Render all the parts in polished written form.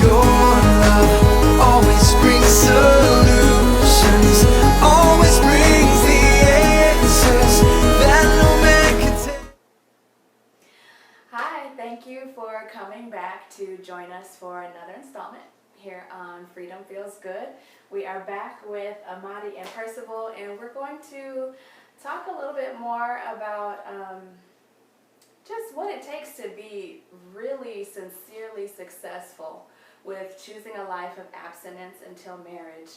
Your love always brings solutions, always brings the answers that no man can take. Hi, thank you for coming back to join us for another installment here on Freedom Feels Good. We are back with Amadi and Percival, and we're going to talk a little bit more about just what it takes to be really sincerely successful with choosing a life of abstinence until marriage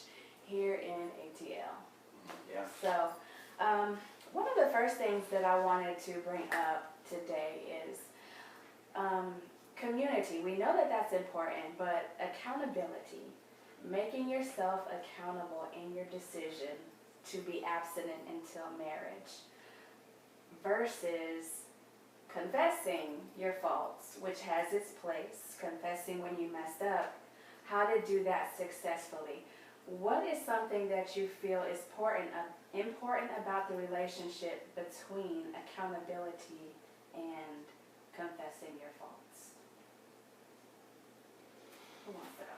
here in ATL. Yeah. So, one of the first things that I wanted to bring up today is community. We know that that's important, but accountability, making yourself accountable in your decision to be abstinent until marriage versus confessing your faults, which has its place, confessing when you messed up, how to do that successfully. What is something that you feel is important about the relationship between accountability and confessing your faults? Who wants to go?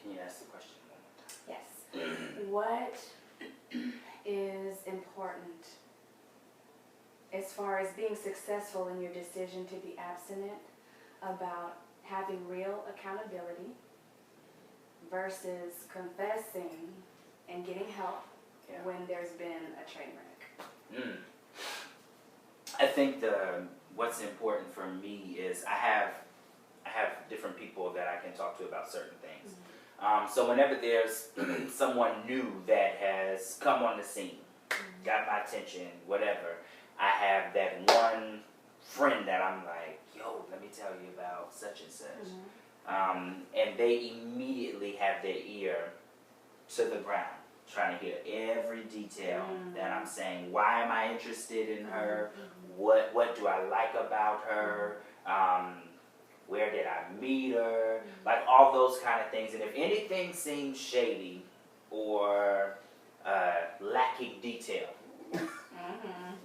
Can you ask the question one more time? Yes. What is important as far as being successful in your decision to be abstinent about having real accountability versus confessing and getting help when there's been a train wreck? I think what's important for me is I have different people that I can talk to about certain things. So whenever there's someone new that has come on the scene, got my attention, whatever, I have that one friend that I'm like, yo, let me tell you about such and such. And they immediately have their ear to the ground, trying to hear every detail that I'm saying. Why am I interested in her? What do I like about her? Where did I meet her? Like all those kind of things. And if anything seems shady or lacking detail,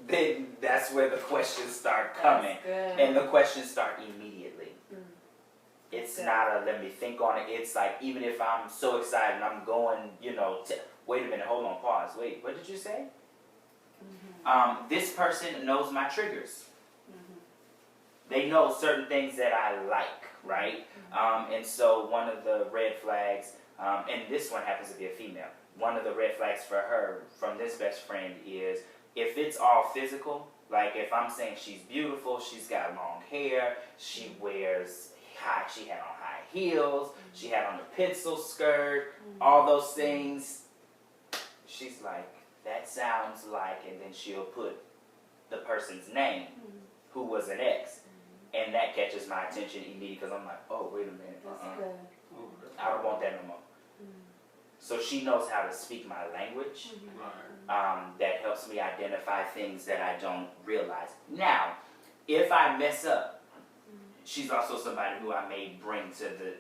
then that's where the questions start coming. And the questions start immediately. It's not a let me think on it. It's like, even if I'm so excited and I'm going, wait a minute, hold on, pause. Wait, what did you say? This person knows my triggers. They know certain things that I like, right? And so one of the red flags, and this one happens to be a female, one of the red flags for her from this best friend is if it's all physical, like if I'm saying she's beautiful, she's got long hair, she wears she had on high heels, she had on a pencil skirt, all those things, she's like, that sounds like, and then she'll put the person's name, who was an ex, and that catches my attention immediately because I'm like, oh, wait a minute, I don't want that no more. So she knows how to speak my language. That helps me identify things that I don't realize. Now, if I mess up, she's also somebody who I may bring to the,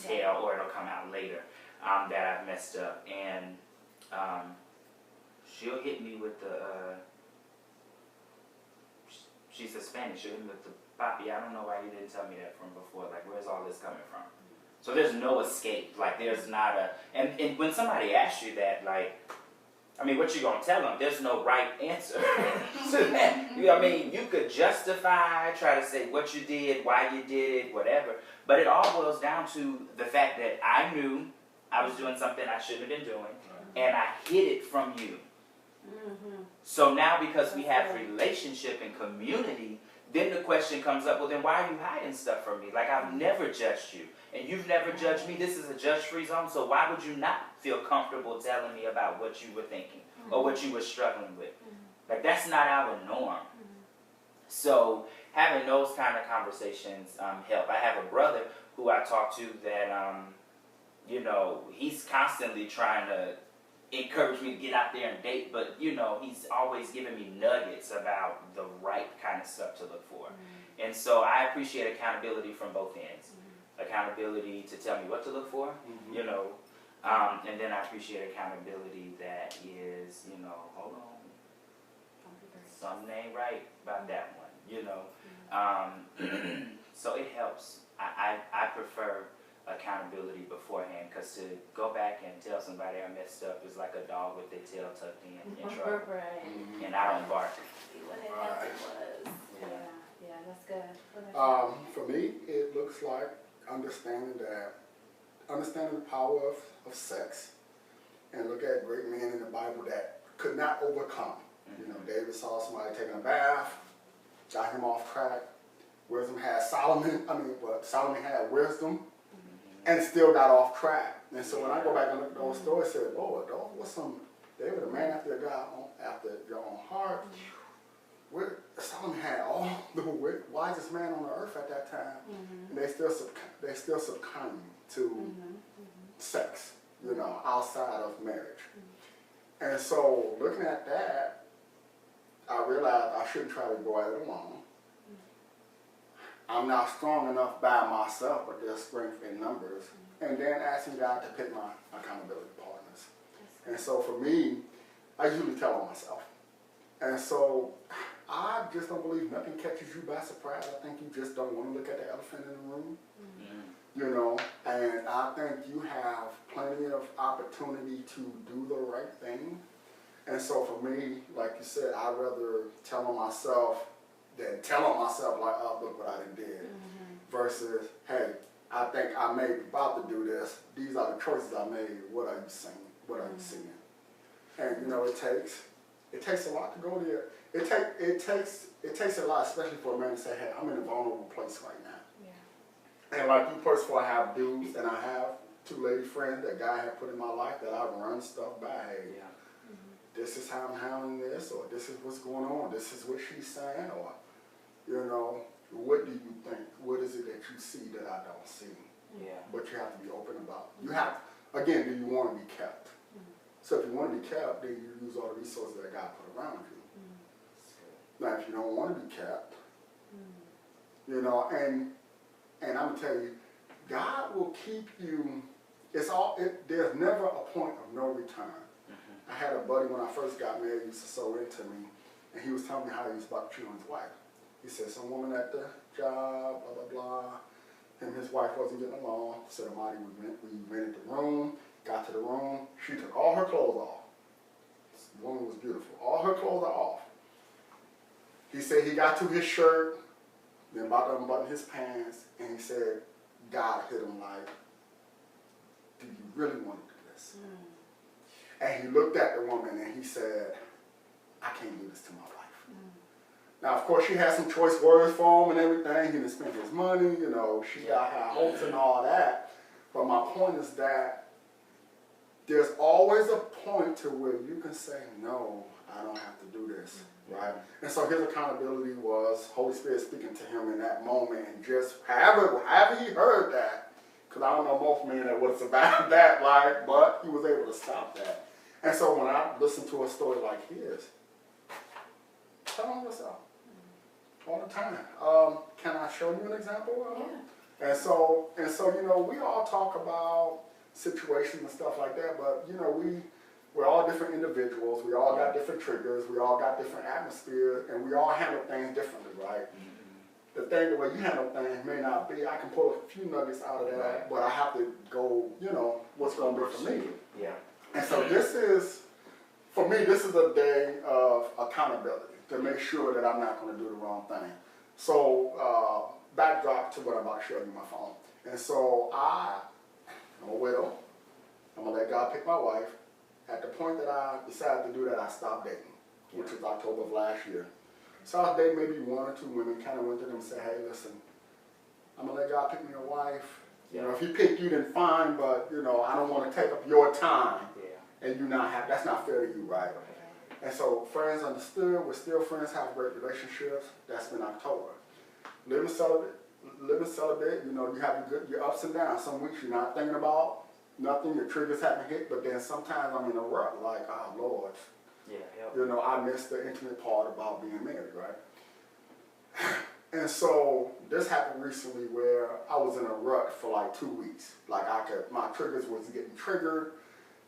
tell, or it'll come out later that I've messed up. And she'll hit me with the, she's Hispanic, she'll hit me with the, papi, I don't know why you didn't tell me that from before. Like, where's all this coming from? So there's no escape. Like, there's not a... And when somebody asks you that, like, I mean, what you going to tell them? There's no right answer to that. You could justify, try to say what you did, why you did it, whatever. But it all boils down to the fact that I knew I was doing something I shouldn't have been doing, and I hid it from you. So now because we have relationship and community, then the question comes up, well, then why are you hiding stuff from me? Like, I've never judged you, and you've never judged me. This is a judge-free zone, so why would you not feel comfortable telling me about what you were thinking or what you were struggling with? Like, that's not our norm. So having those kind of conversations help. I have a brother who I talk to that, he's constantly trying to encourage me to get out there and date, but he's always giving me nuggets about the right kind of stuff to look for. And so I appreciate accountability from both ends. Accountability to tell me what to look for, and then I appreciate accountability that is, hold on, something ain't right about that one, So it helps. I prefer accountability beforehand, because to go back and tell somebody I messed up is like a dog with their tail tucked in trouble. Right. And I don't bark. See what it was. Yeah, that's good. For me, it looks like understanding the power of sex, and look at great men in the Bible that could not overcome. You know, David saw somebody taking a bath, got him off track. Solomon had wisdom, and still got off track. And so when I go back and look at those stories, I say, Lord, those was David, a man after God, after your own heart. Solomon had all the wisest man on the earth at that time, and they still succumbed to sex, you know, outside of marriage. And so looking at that, I realized I shouldn't try to go at it alone. I'm not strong enough by myself, but there's strength in numbers. And then asking God to pick my accountability partners. And so for me, I usually tell on myself. And so I just don't believe nothing catches you by surprise. I think you just don't want to look at the elephant in the room. You know, and I think you have plenty of opportunity to do the right thing. And so for me, like you said, I'd rather tell on myself than tell on myself like, oh, look what I done did. Versus, hey, I think I may be about to do this. These are the choices I made. What are you saying? What are you seeing? And you know, it takes a lot to go there. It takes a lot, especially for a man to say, hey, I'm in a vulnerable place right now. And like you, first of all, I have dudes, and I have 2 lady friends that God had put in my life that I run stuff by. Hey, this is how I'm handling this, or this is what's going on, this is what she's saying, or, you know, what do you think? What is it that you see that I don't see? But you have to be open about it. You have, again, do you want to be kept? So if you want to be kept, then you use all the resources that God put around you. Now, if you don't want to be kept, you know, and I'm going to tell you, God will keep you, there's never a point of no return. I had a buddy when I first got married, he used to sew into me, and he was telling me how he was about to cheat on his wife. He said, some woman at the job, blah, blah, blah. Him and his wife wasn't getting along. Said, Amadi, we rented the room, got to the room, she took all her clothes off. This woman was beautiful. All her clothes are off. He said he got to his shirt, then about to unbutton his pants, and he said, God hit him like, do you really want to do this? And he looked at the woman and he said, I can't do this to my wife. Now, of course, she had some choice words for him and everything. He didn't spend his money, you know, she got high hopes and all that. But my point is that there's always a point to where you can say, no, I don't have to do this, right? And so his accountability was Holy Spirit speaking to him in that moment, and just however he heard that, because I don't know most men that would have survived that, like, but he was able to stop that. And so when I listen to a story like his, tell on yourself all the time. Can I show you an example? And so, you know, we all talk about situations and stuff like that, but, you know, we're all different individuals. We all got different triggers. We all got different atmospheres, and we all handle things differently, right? The thing, the way you handle things may not be, I can pull a few nuggets out of that, but I have to go, you know, what's going to be for me. And so this is, for me, this is a day of accountability to make sure that I'm not going to do the wrong thing. So, backdrop to what I'm about to show you my phone. And so I'm a widow. I'm going to let God pick my wife. At the point that I decided to do that, I stopped dating, which was October of last year. So I was dating maybe 1 or 2 women, kind of went to them and said, hey, listen, I'm going to let God pick me a wife. You know, if he picked you, then fine, but, you know, I don't want to take up your time. And you not have, that's not fair to you, right? And so friends understood, we're still friends, have great relationships. That's been October. Living celibate, you know, you have your ups and downs. Some weeks you're not thinking about nothing, your triggers haven't hit, but then sometimes I'm in a rut, like, oh Lord. You know, I missed the intimate part about being married, right? And so this happened recently where I was in a rut for like 2 weeks. Like my triggers was getting triggered.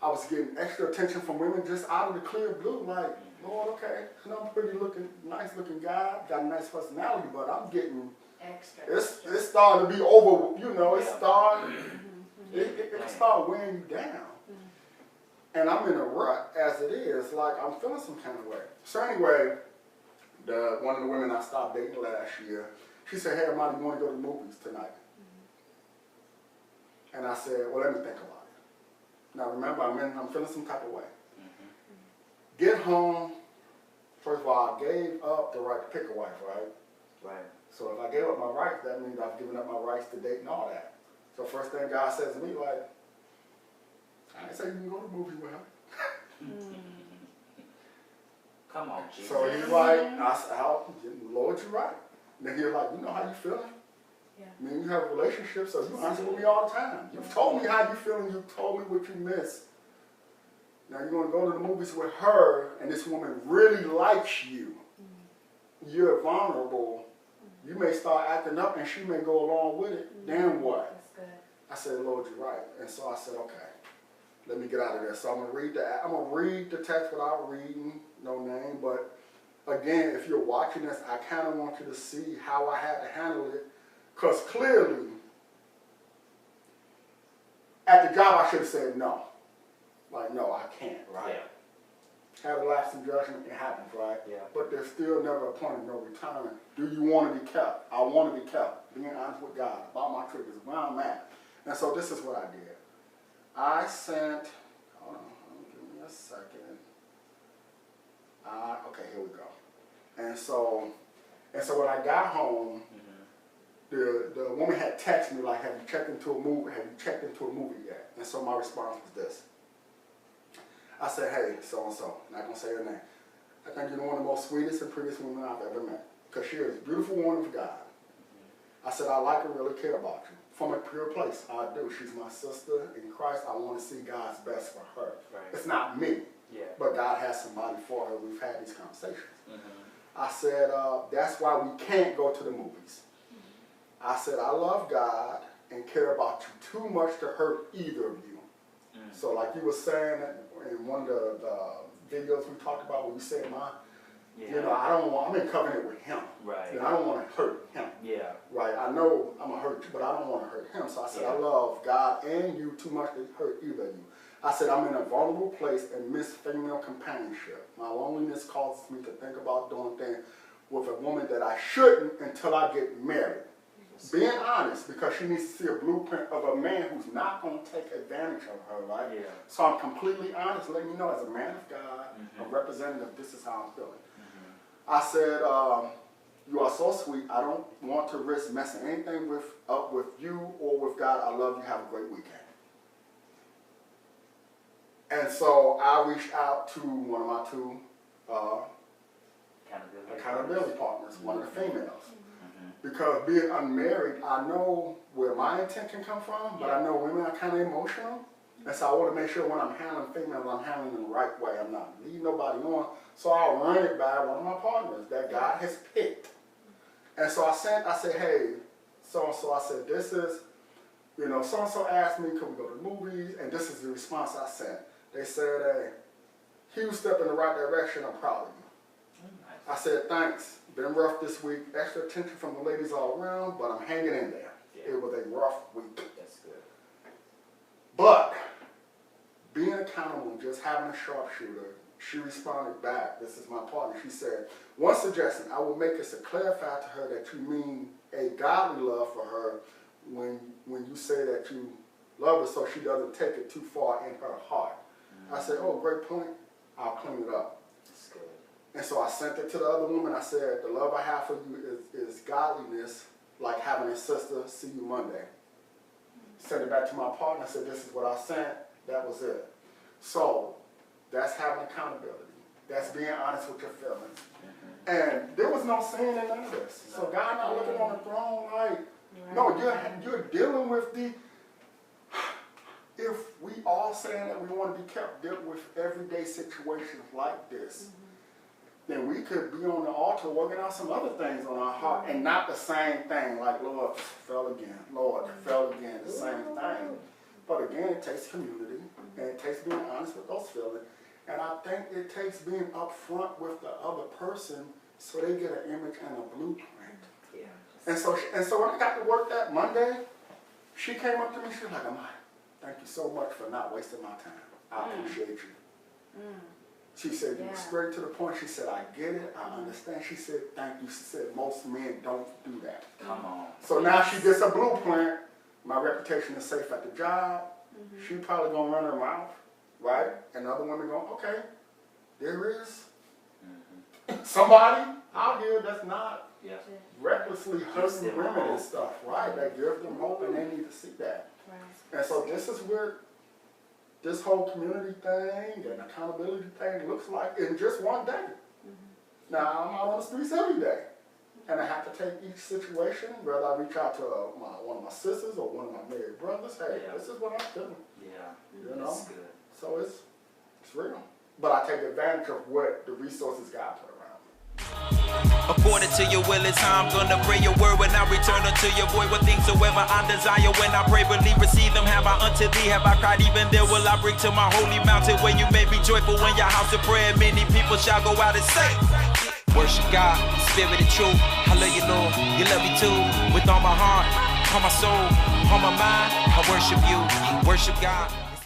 I was getting extra attention from women just out of the clear blue, like, Lord, okay, you know, I'm pretty nice looking guy, got a nice personality, but I'm getting Extra. it's starting to be over, you know, it's Yeah. starting, Mm-hmm. it start weighing you down. And I'm in a rut as it is, like I'm feeling some kind of way. So anyway, one of the women I stopped dating last year, she said, hey, Amanda, you want to go to the movies tonight? And I said, well, let me think about it. Now remember, I'm feeling some type of way. Get home, first of all, I gave up the right to pick a wife, right? Right. So if I gave up my rights, that means I've given up my rights to date and all that. So first thing God says to me, like, I didn't say you can go to the movie with her. Come on, Jesus. So he's like, I said, Lord, you're right. And then he's like, you know how you feeling? Yeah. I mean, you have a relationship, so you answer with me all the time. You've told me how you feeling, you've told me what you miss. Now you're going to go to the movies with her, and this woman really likes you. You're vulnerable. You may start acting up, and she may go along with it. Then what? That's good. I said, Lord, you're right. And so I said, okay, let me get out of there. So I'm gonna read the text without reading, no name. But again, if you're watching this, I kind of want you to see how I had to handle it, because clearly, at the job I should have said no. Like, no, I can't, right? Have a lapse in judgment, it happens, right? Yeah. But there's still never a point of no return. Do you want to be kept? I want to be kept. Being honest with God about my triggers, where I'm at. And so this is what I did. I sent, hold on, give me a second. Okay, here we go. And so when I got home, the woman had texted me like, have you checked into a movie? Have you checked into a movie yet? And so my response was this. I said, hey, so-and-so, not going to say her name. I think you're one of the most sweetest and prettiest women I've ever met. Because she is a beautiful woman of God. I said, I like and really care about you. From a pure place, I do. She's my sister in Christ. I want to see God's best for her. Right. It's not me, Yeah. but God has somebody for her. We've had these conversations. I said, that's why we can't go to the movies. I said, I love God and care about you too much to hurt either of you. So like you were saying in one of the videos we talked about where you said, you know, I'm in covenant with him. Right. You know, I don't want to hurt him. Yeah. Right, I know I'm going to hurt you, but I don't want to hurt him. So I said, I love God and you too much to hurt either of you. I said, I'm in a vulnerable place and miss female companionship. My loneliness causes me to think about doing things with a woman that I shouldn't until I get married. Being honest, because she needs to see a blueprint of a man who's not going to take advantage of her, right? Yeah. So I'm completely honest, letting you know as a man of God, a representative, this is how I'm feeling. I said, you are so sweet. I don't want to risk messing anything up with you or with God. I love you. Have a great weekend. And so I reached out to one of my two accountability partners, one of the females. Because being unmarried, I know where my intent can come from, but I know women are kind of emotional. And so I want to make sure when I'm handling females, I'm handling them the right way. I'm not leading nobody on. So I'll run it by one of my partners that God has picked. And so I said, hey, so-and-so, I said, this is, you know, so-and-so asked me, could we go to the movies? And this is the response I sent. They said, hey, huge step in the right direction. I'm proud of you. I said, thanks. Been rough this week. Extra attention from the ladies all around, but I'm hanging in there. Yeah. It was a rough week. That's good. But being accountable, just having a sharpshooter, she responded back. This is my partner. She said, one suggestion, I will make it to clarify to her that you mean a godly love for her when you say that you love her so she doesn't take it too far in her heart. I said, oh, great point. I'll clean it up. That's good. And so I sent it to the other woman. I said, the love I have for you is godliness, like having a sister. See you Monday. Sent it back to my partner. I said, this is what I sent. That was it. So that's having accountability. That's being honest with your feelings. And there was no sin in none of this. So God not looking on the throne like, no, you're dealing with if we all saying that we want to be kept, dealing with everyday situations like this, then we could be on the altar working out some other things on our heart and not the same thing like, Lord, fell again, Lord, fell again, the same thing. But again, it takes community and it takes being honest with those feelings. And I think it takes being upfront with the other person so they get an image and a blueprint. Yeah. And so when I got to work that Monday, she came up to me. She was like, "Amaya, thank you so much for not wasting my time. I appreciate you." She said, "You were straight to the point." She said, "I get it. I understand." She said, "Thank you." She said, "Most men don't do that." Come on. So now she gets a blueprint. My reputation is safe at the job. She probably gonna run her mouth, right? And other women go, "Okay, there is somebody out here that's not recklessly hurting women and stuff, right? That gives them hope, and they need to see that." And so this is where this whole community thing and accountability thing looks like in just one day. Now, I'm out on the streets every day. And I have to take each situation, whether I reach out to one of my sisters or one of my married brothers. Hey, this is what I'm feeling. You know? That's good. So it's real. But I take advantage of what the resources God put around me. According to your will is how I'm gonna pray your word when I return unto your void. What things soever I desire when I pray, believe, receive them. Have I unto thee, have I cried, even there will I bring to my holy mountain where you may be joyful when your house of prayer. Many people shall go out and say, worship God, spirit and truth. I love you, Lord, you love me too. With all my heart, all my soul, all my mind, I worship you, worship God.